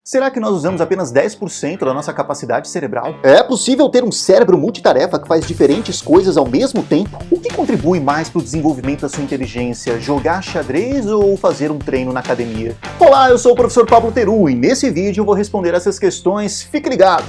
Será que nós usamos apenas 10% da nossa capacidade cerebral? É possível ter um cérebro multitarefa que faz diferentes coisas ao mesmo tempo? O que contribui mais para o desenvolvimento da sua inteligência? Jogar xadrez ou fazer um treino na academia? Olá, eu sou o professor Pablo Teru e nesse vídeo eu vou responder essas questões. Fique ligado!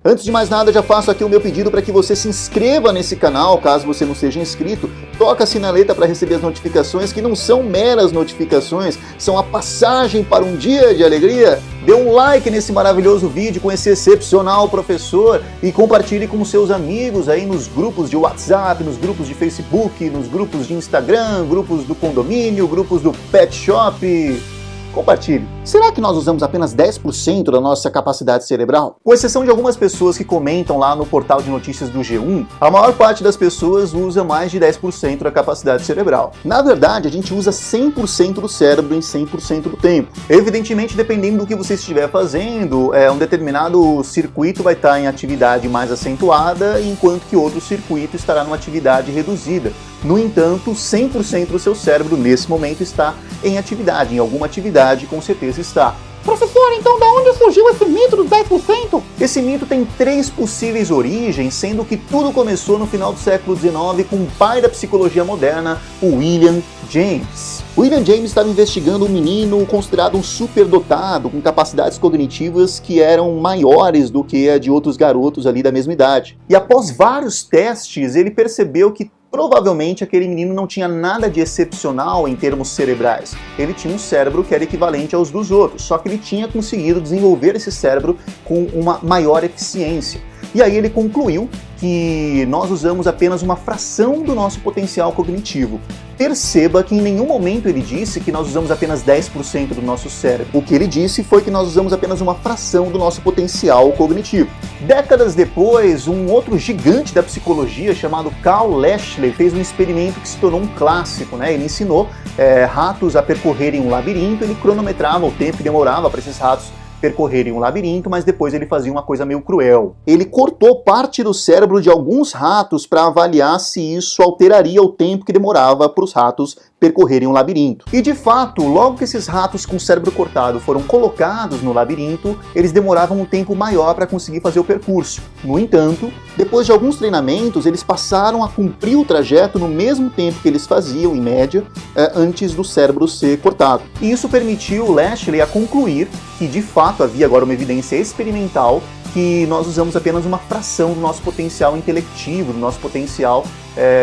Antes de mais nada, já faço aqui o meu pedido para que você se inscreva nesse canal, caso você não seja inscrito. Toca a sinaleta para receber as notificações, que não são meras notificações, são a passagem para um dia de alegria. Dê um like nesse maravilhoso vídeo com esse excepcional professor e compartilhe com seus amigos aí nos grupos de WhatsApp, nos grupos de Facebook, nos grupos de Instagram, grupos do condomínio, grupos do pet shop. Compartilhe. Será que nós usamos apenas 10% da nossa capacidade cerebral? Com exceção de algumas pessoas que comentam lá no portal de notícias do G1, a maior parte das pessoas usa mais de 10% da capacidade cerebral. Na verdade, a gente usa 100% do cérebro em 100% do tempo. Evidentemente, dependendo do que você estiver fazendo, um determinado circuito vai estar em atividade mais acentuada, enquanto que outro circuito estará numa atividade reduzida. No entanto, 100% do seu cérebro nesse momento está em atividade, em alguma atividade com certeza está. Professor, então da onde surgiu esse mito dos 10%? Esse mito tem 3 possíveis origens, sendo que tudo começou no final do século XIX com o pai da psicologia moderna, o William James. William James estava investigando um menino considerado um superdotado, com capacidades cognitivas que eram maiores do que a de outros garotos ali da mesma idade. E após vários testes, ele percebeu que provavelmente aquele menino não tinha nada de excepcional em termos cerebrais. Ele tinha um cérebro que era equivalente aos dos outros, só que ele tinha conseguido desenvolver esse cérebro com uma maior eficiência. E aí ele concluiu que nós usamos apenas uma fração do nosso potencial cognitivo. Perceba que em nenhum momento ele disse que nós usamos apenas 10% do nosso cérebro. O que ele disse foi que nós usamos apenas uma fração do nosso potencial cognitivo. Décadas depois, um outro gigante da psicologia chamado Karl Lashley fez um experimento que se tornou um clássico, né? Ele ensinou ratos a percorrerem um labirinto, ele cronometrava o tempo que demorava para esses ratos percorrerem um labirinto, mas depois ele fazia uma coisa meio cruel. Ele cortou parte do cérebro de alguns ratos para avaliar se isso alteraria o tempo que demorava para os ratos percorrerem um labirinto. E de fato, logo que esses ratos com o cérebro cortado foram colocados no labirinto, eles demoravam um tempo maior para conseguir fazer o percurso. No entanto, depois de alguns treinamentos, eles passaram a cumprir o trajeto no mesmo tempo que eles faziam, em média, antes do cérebro ser cortado. E isso permitiu Lashley a concluir que de fato havia agora uma evidência experimental que nós usamos apenas uma fração do nosso potencial intelectivo, do nosso potencial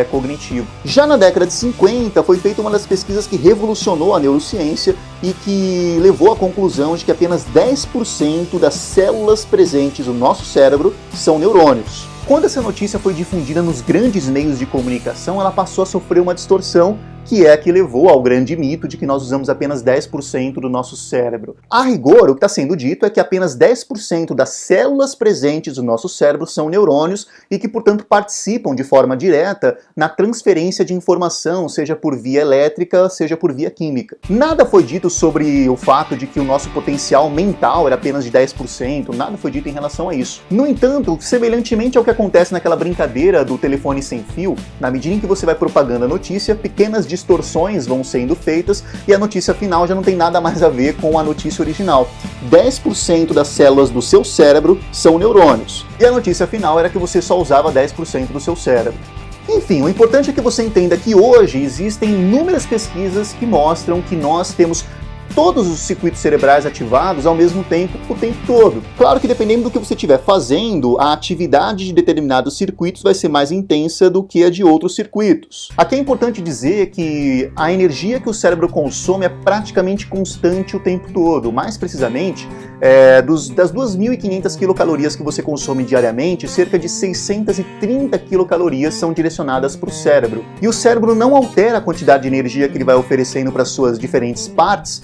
cognitivo. Já na década de 50 foi feita uma das pesquisas que revolucionou a neurociência e que levou à conclusão de que apenas 10% das células presentes no nosso cérebro são neurônios. Quando essa notícia foi difundida nos grandes meios de comunicação, ela passou a sofrer uma distorção, que é a que levou ao grande mito de que nós usamos apenas 10% do nosso cérebro. A rigor, o que está sendo dito é que apenas 10% das células presentes no nosso cérebro são neurônios e que, portanto, participam de forma direta na transferência de informação, seja por via elétrica, seja por via química. Nada foi dito sobre o fato de que o nosso potencial mental era apenas de 10%, nada foi dito em relação a isso. No entanto, semelhantemente ao que acontece naquela brincadeira do telefone sem fio, na medida em que você vai propagando a notícia, pequenas distorções vão sendo feitas e a notícia final já não tem nada mais a ver com a notícia original. 10% das células do seu cérebro são neurônios. E a notícia final era que você só usava 10% do seu cérebro. Enfim, o importante é que você entenda que hoje existem inúmeras pesquisas que mostram que nós temos todos os circuitos cerebrais ativados ao mesmo tempo, o tempo todo. Claro que dependendo do que você estiver fazendo, a atividade de determinados circuitos vai ser mais intensa do que a de outros circuitos. Aqui é importante dizer que a energia que o cérebro consome é praticamente constante o tempo todo. Mais precisamente, das 2.500 quilocalorias que você consome diariamente, cerca de 630 quilocalorias são direcionadas para o cérebro. E o cérebro não altera a quantidade de energia que ele vai oferecendo para suas diferentes partes,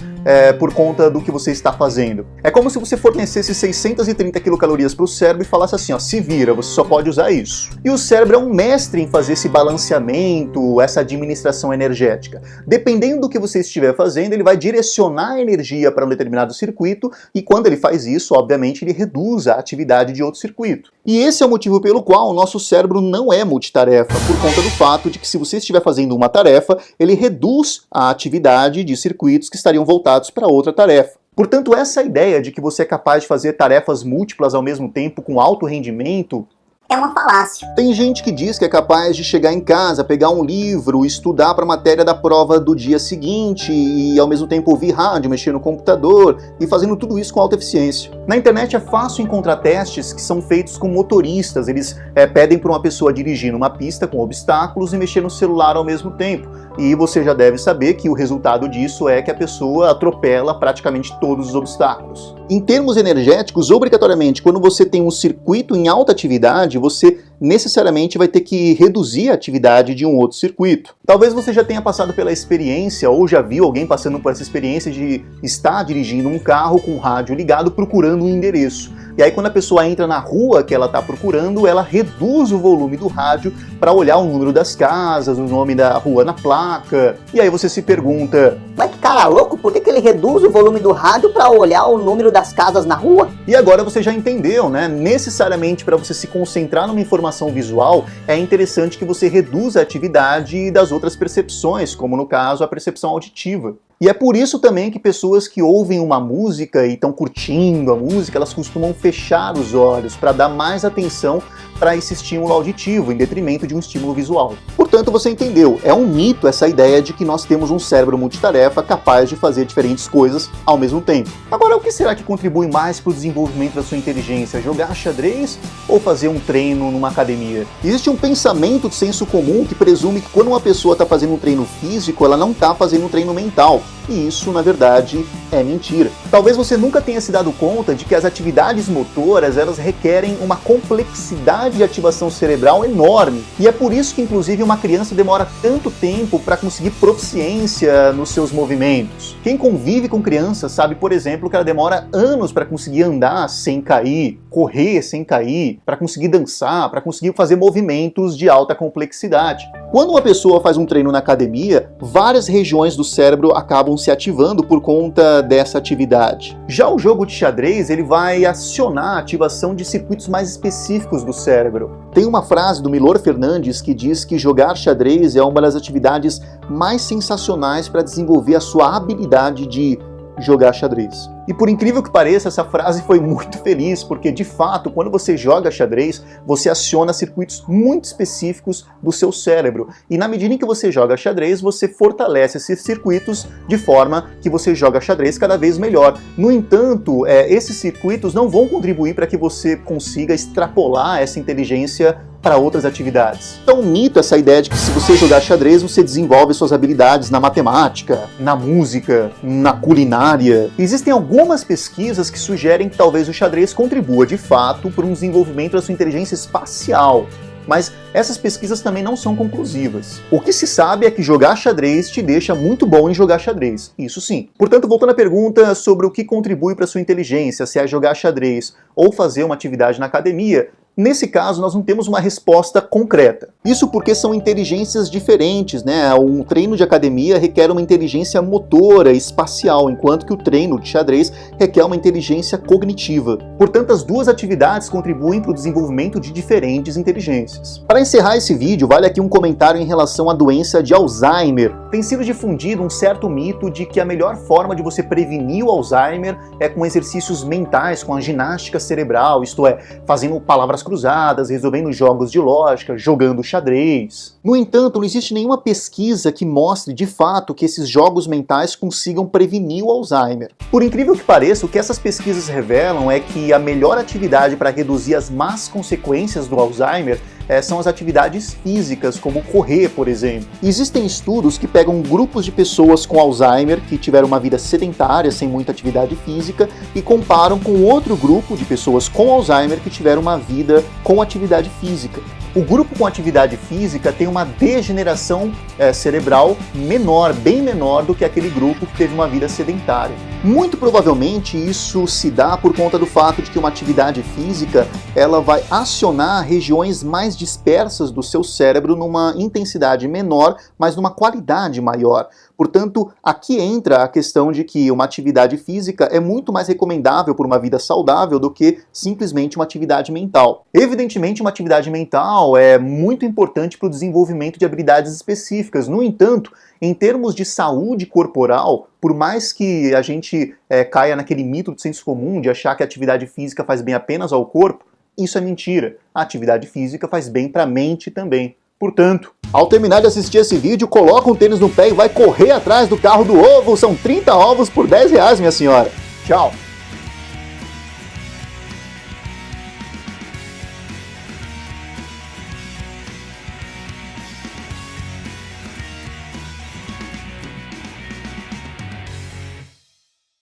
por conta do que você está fazendo. É como se você fornecesse 630 quilocalorias para o cérebro e falasse assim, ó, se vira, você só pode usar isso. E o cérebro é um mestre em fazer esse balanceamento, essa administração energética. Dependendo do que você estiver fazendo, ele vai direcionar a energia para um determinado circuito e quando ele faz isso, obviamente, ele reduz a atividade de outro circuito. E esse é o motivo pelo qual o nosso cérebro não é multitarefa, por conta do fato de que se você estiver fazendo uma tarefa, ele reduz a atividade de circuitos que estariam voltados para outra tarefa. Portanto, essa ideia de que você é capaz de fazer tarefas múltiplas ao mesmo tempo com alto rendimento é uma falácia. Tem gente que diz que é capaz de chegar em casa, pegar um livro, estudar para a matéria da prova do dia seguinte e ao mesmo tempo ouvir rádio, mexer no computador e fazendo tudo isso com alta eficiência. Na internet é fácil encontrar testes que são feitos com motoristas. Eles pedem para uma pessoa dirigir numa pista com obstáculos e mexer no celular ao mesmo tempo. E você já deve saber que o resultado disso é que a pessoa atropela praticamente todos os obstáculos. Em termos energéticos, obrigatoriamente, quando você tem um circuito em alta atividade, você necessariamente vai ter que reduzir a atividade de um outro circuito. Talvez você já tenha passado pela experiência ou já viu alguém passando por essa experiência de estar dirigindo um carro com o rádio ligado procurando um endereço. E aí quando a pessoa entra na rua que ela está procurando, ela reduz o volume do rádio para olhar o número das casas, o nome da rua na placa. E aí você se pergunta: mas que cara louco, por que ele reduz o volume do rádio para olhar o número das casas na rua? E agora você já entendeu, né? Necessariamente para você se concentrar numa informação visual, é interessante que você reduza a atividade das outras percepções, como no caso a percepção auditiva. E é por isso também que pessoas que ouvem uma música e estão curtindo a música, elas costumam fechar os olhos para dar mais atenção para esse estímulo auditivo, em detrimento de um estímulo visual. Portanto, você entendeu, é um mito essa ideia de que nós temos um cérebro multitarefa capaz de fazer diferentes coisas ao mesmo tempo. Agora, o que será que contribui mais para o desenvolvimento da sua inteligência? Jogar xadrez ou fazer um treino numa academia? Existe um pensamento de senso comum que presume que quando uma pessoa está fazendo um treino físico, ela não está fazendo um treino mental. E isso, na verdade, é mentira. Talvez você nunca tenha se dado conta de que as atividades motoras, elas requerem uma complexidade de ativação cerebral enorme. E é por isso que, inclusive, uma criança demora tanto tempo para conseguir proficiência nos seus movimentos. Quem convive com crianças sabe, por exemplo, que ela demora anos para conseguir andar sem cair, correr sem cair, para conseguir dançar, para conseguir fazer movimentos de alta complexidade. Quando uma pessoa faz um treino na academia, várias regiões do cérebro acabam se ativando por conta dessa atividade. Já o jogo de xadrez, ele vai acionar a ativação de circuitos mais específicos do cérebro. Tem uma frase do Milor Fernandes que diz que jogar xadrez é uma das atividades mais sensacionais para desenvolver a sua habilidade de jogar xadrez. E por incrível que pareça, essa frase foi muito feliz, porque de fato, quando você joga xadrez, você aciona circuitos muito específicos do seu cérebro. E na medida em que você joga xadrez, você fortalece esses circuitos de forma que você joga xadrez cada vez melhor. No entanto, esses circuitos não vão contribuir para que você consiga extrapolar essa inteligência para outras atividades. Então, mito essa ideia de que se você jogar xadrez, você desenvolve suas habilidades na matemática, na música, na culinária. Existem algumas pesquisas que sugerem que talvez o xadrez contribua de fato para um desenvolvimento da sua inteligência espacial. Mas essas pesquisas também não são conclusivas. O que se sabe é que jogar xadrez te deixa muito bom em jogar xadrez, isso sim. Portanto, voltando à pergunta sobre o que contribui para a sua inteligência, se é jogar xadrez ou fazer uma atividade na academia, nesse caso, nós não temos uma resposta concreta. Isso porque são inteligências diferentes, né? Um treino de academia requer uma inteligência motora, espacial, enquanto que o treino de xadrez requer uma inteligência cognitiva. Portanto, as duas atividades contribuem para o desenvolvimento de diferentes inteligências. Para encerrar esse vídeo, vale aqui um comentário em relação à doença de Alzheimer. Tem sido difundido um certo mito de que a melhor forma de você prevenir o Alzheimer é com exercícios mentais, com a ginástica cerebral, isto é, fazendo palavras cruzadas, resolvendo jogos de lógica, jogando xadrez. No entanto, não existe nenhuma pesquisa que mostre de fato que esses jogos mentais consigam prevenir o Alzheimer. Por incrível que pareça, o que essas pesquisas revelam é que a melhor atividade para reduzir as más consequências do Alzheimer são as atividades físicas, como correr, por exemplo. Existem estudos que pegam grupos de pessoas com Alzheimer que tiveram uma vida sedentária, sem muita atividade física, e comparam com outro grupo de pessoas com Alzheimer que tiveram uma vida com atividade física. O grupo com atividade física tem uma degeneração cerebral menor, bem menor do que aquele grupo que teve uma vida sedentária. Muito provavelmente isso se dá por conta do fato de que uma atividade física ela vai acionar regiões mais dispersas do seu cérebro numa intensidade menor, mas numa qualidade maior. Portanto, aqui entra a questão de que uma atividade física é muito mais recomendável por uma vida saudável do que simplesmente uma atividade mental. Evidentemente, uma atividade mental é muito importante para o desenvolvimento de habilidades específicas. No entanto, em termos de saúde corporal, por mais que a gente caia naquele mito do senso comum de achar que a atividade física faz bem apenas ao corpo, isso é mentira. A atividade física faz bem para a mente também. Portanto, ao terminar de assistir esse vídeo, coloca um tênis no pé e vai correr atrás do carro do ovo. São 30 ovos por R$10, minha senhora. tchau!